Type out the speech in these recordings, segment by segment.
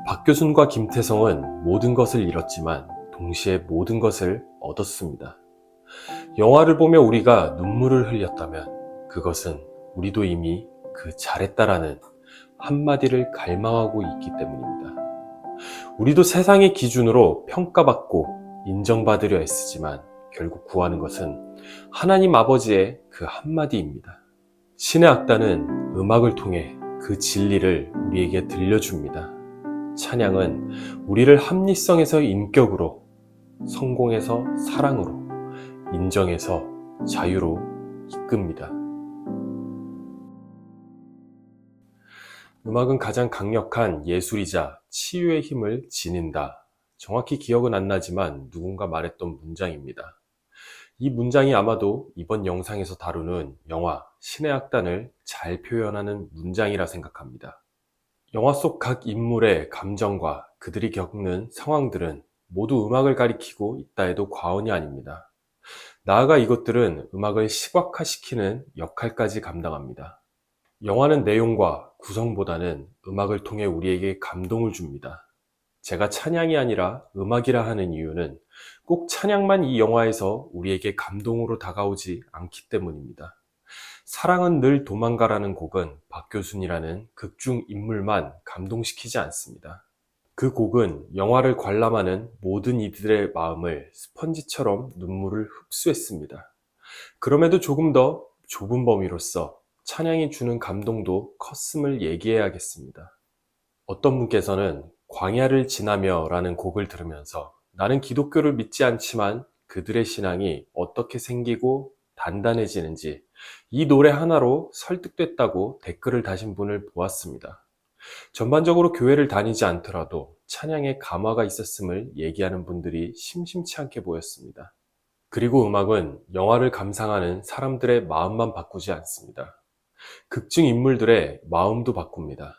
박교순과 김태성은 모든 것을 잃었지만 동시에 모든 것을 얻었습니다. 영화를 보며 우리가 눈물을 흘렸다면 그것은 우리도 이미 그 잘했다라는 한마디를 갈망하고 있기 때문입니다. 우리도 세상의 기준으로 평가받고 인정받으려 애쓰지만 결국 구하는 것은 하나님 아버지의 그 한마디입니다. 신의 악단은 음악을 통해 그 진리를 우리에게 들려줍니다. 찬양은 우리를 합리성에서 인격으로, 성공에서 사랑으로, 인정에서 자유로 이끕니다. 음악은 가장 강력한 예술이자 치유의 힘을 지닌다. 정확히 기억은 안 나지만 누군가 말했던 문장입니다. 이 문장이 아마도 이번 영상에서 다루는 영화 신의 악단을 잘 표현하는 문장이라 생각합니다. 영화 속 각 인물의 감정과 그들이 겪는 상황들은 모두 음악을 가리키고 있다 해도 과언이 아닙니다. 나아가 이것들은 음악을 시각화시키는 역할까지 감당합니다. 영화는 내용과 구성보다는 음악을 통해 우리에게 감동을 줍니다. 제가 찬양이 아니라 음악이라 하는 이유는 꼭 찬양만 이 영화에서 우리에게 감동으로 다가오지 않기 때문입니다. 사랑은 늘 도망가라는 곡은 박교순이라는 극중 인물만 감동시키지 않습니다. 그 곡은 영화를 관람하는 모든 이들의 마음을 스펀지처럼 눈물을 흡수했습니다. 그럼에도 조금 더 좁은 범위로서 찬양이 주는 감동도 컸음을 얘기해야겠습니다. 어떤 분께서는 광야를 지나며 라는 곡을 들으면서 나는 기독교를 믿지 않지만 그들의 신앙이 어떻게 생기고 단단해지는지 이 노래 하나로 설득됐다고 댓글을 다신 분을 보았습니다. 전반적으로 교회를 다니지 않더라도 찬양에 감화가 있었음을 얘기하는 분들이 심심치 않게 보였습니다. 그리고 음악은 영화를 감상하는 사람들의 마음만 바꾸지 않습니다. 극중 인물들의 마음도 바꿉니다.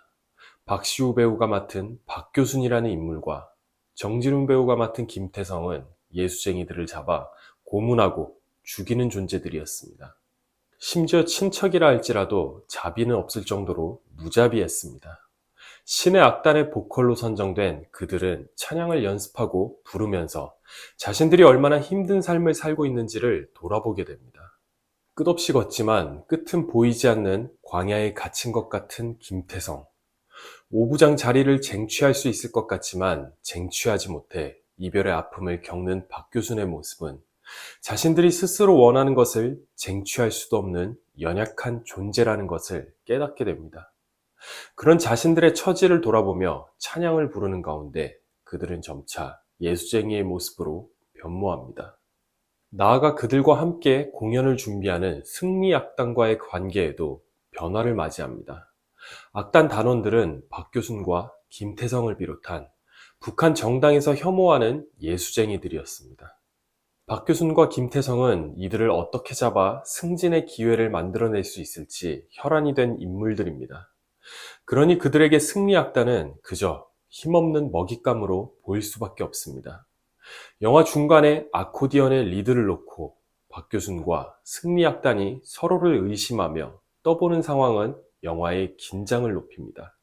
박시우 배우가 맡은 박교순이라는 인물과 정진훈 배우가 맡은 김태성은 예수쟁이들을 잡아 고문하고 죽이는 존재들이었습니다. 심지어 친척이라 할지라도 자비는 없을 정도로 무자비했습니다. 신의 악단의 보컬로 선정된 그들은 찬양을 연습하고 부르면서 자신들이 얼마나 힘든 삶을 살고 있는지를 돌아보게 됩니다. 끝없이 걷지만 끝은 보이지 않는 광야에 갇힌 것 같은 김태성. 오부장 자리를 쟁취할 수 있을 것 같지만 쟁취하지 못해 이별의 아픔을 겪는 박교순의 모습은 자신들이 스스로 원하는 것을 쟁취할 수도 없는 연약한 존재라는 것을 깨닫게 됩니다. 그런 자신들의 처지를 돌아보며 찬양을 부르는 가운데 그들은 점차 예수쟁이의 모습으로 변모합니다. 나아가 그들과 함께 공연을 준비하는 승리 악단과의 관계에도 변화를 맞이합니다. 악단 단원들은 박교순과 김태성을 비롯한 북한 정당에서 혐오하는 예수쟁이들이었습니다. 박교순과 김태성은 이들을 어떻게 잡아 승진의 기회를 만들어낼 수 있을지 혈안이 된 인물들입니다. 그러니 그들에게 승리 악단은 그저 힘없는 먹잇감으로 보일 수밖에 없습니다. 영화 중간에 아코디언의 리드를 놓고 박교순과 승리 악단이 서로를 의심하며 떠보는 상황은 영화의 긴장을 높입니다.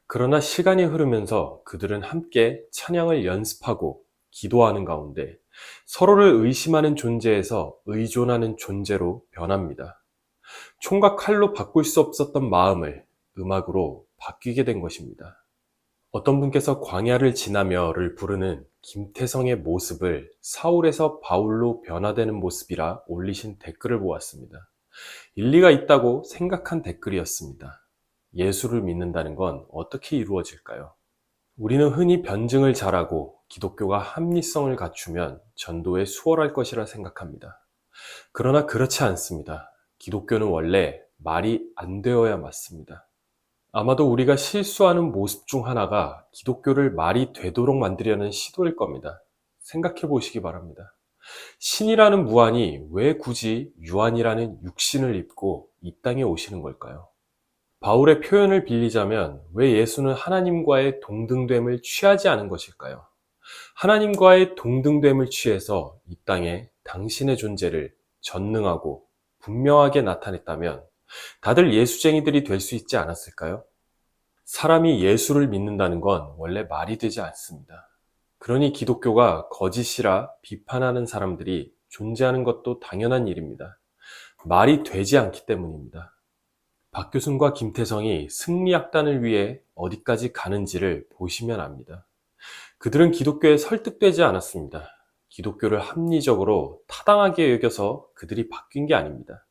그러나 시간이 흐르면서 그들은 함께 찬양을 연습하고 기도하는 가운데 서로를 의심하는 존재에서 의존하는 존재로 변합니다. 총과 칼로 바꿀 수 없었던 마음을 음악으로 바뀌게 된 것입니다. 어떤 분께서 광야를 지나며를 부르는 김태성의 모습을 사울에서 바울로 변화되는 모습이라 올리신 댓글을 보았습니다. 일리가 있다고 생각한 댓글이었습니다. 예수를 믿는다는 건 어떻게 이루어질까요? 우리는 흔히 변증을 잘하고 기독교가 합리성을 갖추면 전도에 수월할 것이라 생각합니다. 그러나 그렇지 않습니다. 기독교는 원래 말이 안 되어야 맞습니다. 아마도 우리가 실수하는 모습 중 하나가 기독교를 말이 되도록 만들려는 시도일 겁니다. 생각해 보시기 바랍니다. 신이라는 무한이 왜 굳이 유한이라는 육신을 입고 이 땅에 오시는 걸까요? 바울의 표현을 빌리자면 왜 예수는 하나님과의 동등됨을 취하지 않은 것일까요? 하나님과의 동등됨을 취해서 이 땅에 당신의 존재를 전능하고 분명하게 나타냈다면 다들 예수쟁이들이 될 수 있지 않았을까요? 사람이 예수를 믿는다는 건 원래 말이 되지 않습니다. 그러니 기독교가 거짓이라 비판하는 사람들이 존재하는 것도 당연한 일입니다. 말이 되지 않기 때문입니다. 박교순과 김태성이 승리학단을 위해 어디까지 가는지를 보시면 압니다. 그들은 기독교에 설득되지 않았습니다. 기독교를 합리적으로 타당하게 여겨서 그들이 바뀐 게 아닙니다.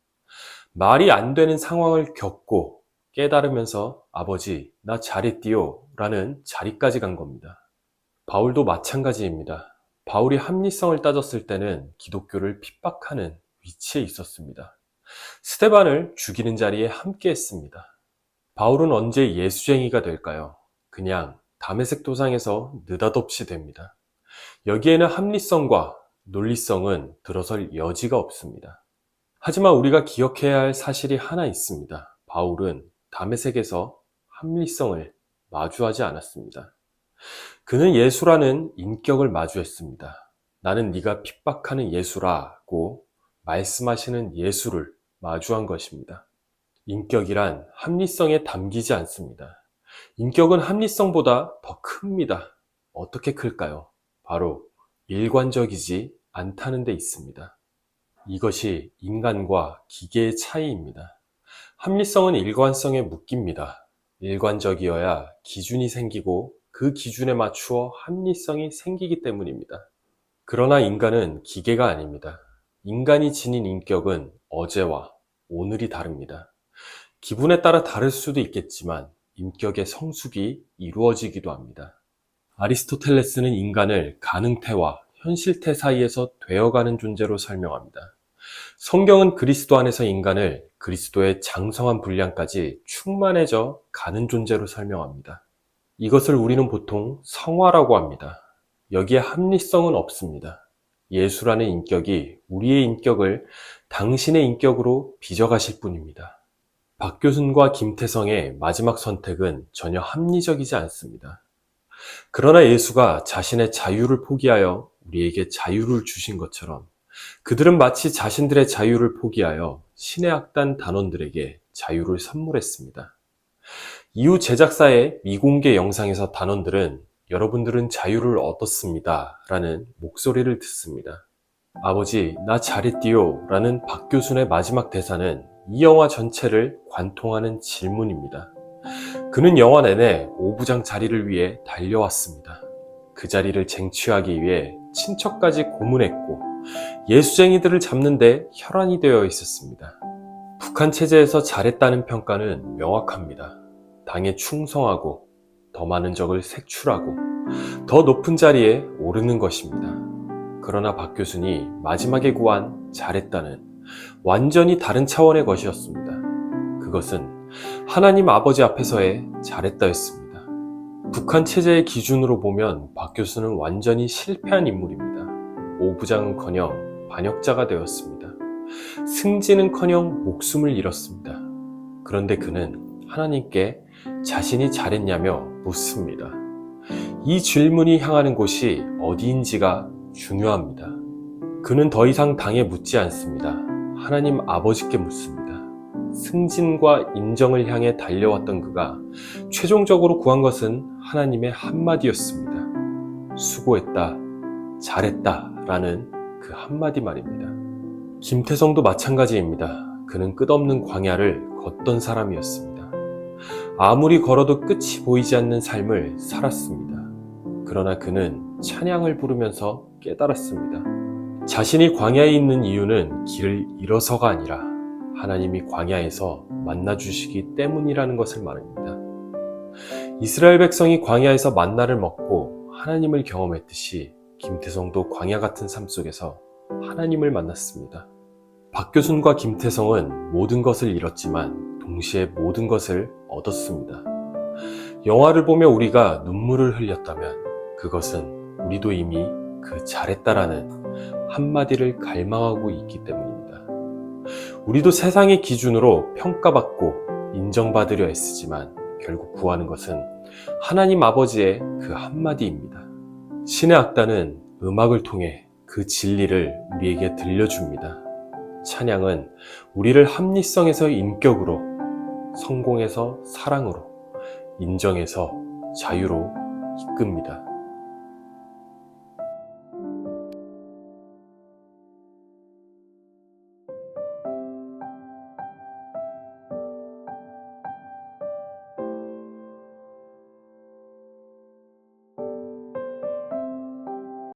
말이 안 되는 상황을 겪고 깨달으면서 아버지, 나 잘했디요 라는 자리까지 간 겁니다. 바울도 마찬가지입니다. 바울이 합리성을 따졌을 때는 기독교를 핍박하는 위치에 있었습니다. 스데반을 죽이는 자리에 함께 했습니다. 바울은 언제 예수쟁이가 될까요? 그냥 다메섹 도상에서 느닷없이 됩니다. 여기에는 합리성과 논리성은 들어설 여지가 없습니다. 하지만 우리가 기억해야 할 사실이 하나 있습니다. 바울은 다메섹에서 합리성을 마주하지 않았습니다. 그는 예수라는 인격을 마주했습니다. 나는 네가 핍박하는 예수라고 말씀하시는 예수를 마주한 것입니다. 인격이란 합리성에 담기지 않습니다. 인격은 합리성보다 더 큽니다. 어떻게 클까요? 바로 일관적이지 않다는 데 있습니다. 이것이 인간과 기계의 차이입니다. 합리성은 일관성에 묶입니다. 일관적이어야 기준이 생기고 그 기준에 맞추어 합리성이 생기기 때문입니다. 그러나 인간은 기계가 아닙니다. 인간이 지닌 인격은 어제와 오늘이 다릅니다. 기분에 따라 다를 수도 있겠지만 인격의 성숙이 이루어지기도 합니다. 아리스토텔레스는 인간을 가능태와 현실태 사이에서 되어가는 존재로 설명합니다. 성경은 그리스도 안에서 인간을 그리스도의 장성한 분량까지 충만해져 가는 존재로 설명합니다. 이것을 우리는 보통 성화라고 합니다. 여기에 합리성은 없습니다. 예수라는 인격이 우리의 인격을 당신의 인격으로 빚어가실 뿐입니다. 박교순과 김태성의 마지막 선택은 전혀 합리적이지 않습니다. 그러나 예수가 자신의 자유를 포기하여 우리에게 자유를 주신 것처럼 그들은 마치 자신들의 자유를 포기하여 신의 악단 단원들에게 자유를 선물했습니다. 이후 제작사의 미공개 영상에서 단원들은 여러분들은 자유를 얻었습니다 라는 목소리를 듣습니다. 아버지, 나 잘했디요 라는 박교순의 마지막 대사는 이 영화 전체를 관통하는 질문입니다. 그는 영화 내내 오부장 자리를 위해 달려왔습니다. 그 자리를 쟁취하기 위해 친척까지 고문했고 예수쟁이들을 잡는 데 혈안이 되어 있었습니다. 북한 체제에서 잘했다는 평가는 명확합니다. 당에 충성하고 더 많은 적을 색출하고 더 높은 자리에 오르는 것입니다. 그러나 박교순이 마지막에 구한 잘했다는 완전히 다른 차원의 것이었습니다. 그것은 하나님 아버지 앞에서의 잘했다였습니다. 북한 체제의 기준으로 보면 박교순은 완전히 실패한 인물입니다. 오부장은커녕 반역자가 되었습니다. 승진은커녕 목숨을 잃었습니다. 그런데 그는 하나님께 자신이 잘했냐며 묻습니다. 이 질문이 향하는 곳이 어디인지가 중요합니다. 그는 더 이상 당에 묻지 않습니다. 하나님 아버지께 묻습니다. 승진과 인정을 향해 달려왔던 그가 최종적으로 구한 것은 하나님의 한마디였습니다. 수고했다, 잘했다 라는 그 한마디 말입니다. 김태성도 마찬가지입니다. 그는 끝없는 광야를 걷던 사람이었습니다. 아무리 걸어도 끝이 보이지 않는 삶을 살았습니다. 그러나 그는 찬양을 부르면서 깨달았습니다. 자신이 광야에 있는 이유는 길을 잃어서가 아니라 하나님이 광야에서 만나주시기 때문이라는 것을 말합니다. 이스라엘 백성이 광야에서 만나를 먹고 하나님을 경험했듯이 김태성도 광야 같은 삶 속에서 하나님을 만났습니다. 박교순과 김태성은 모든 것을 잃었지만 동시에 모든 것을 얻었습니다. 영화를 보며 우리가 눈물을 흘렸다면 그것은 우리도 이미 그 잘했다라는 한마디를 갈망하고 있기 때문입니다. 우리도 세상의 기준으로 평가받고 인정받으려 애쓰지만 결국 구하는 것은 하나님 아버지의 그 한마디입니다. 신의 악단은 음악을 통해 그 진리를 우리에게 들려줍니다. 찬양은 우리를 합리성에서 인격으로, 성공에서 사랑으로, 인정해서 자유로 이끕니다.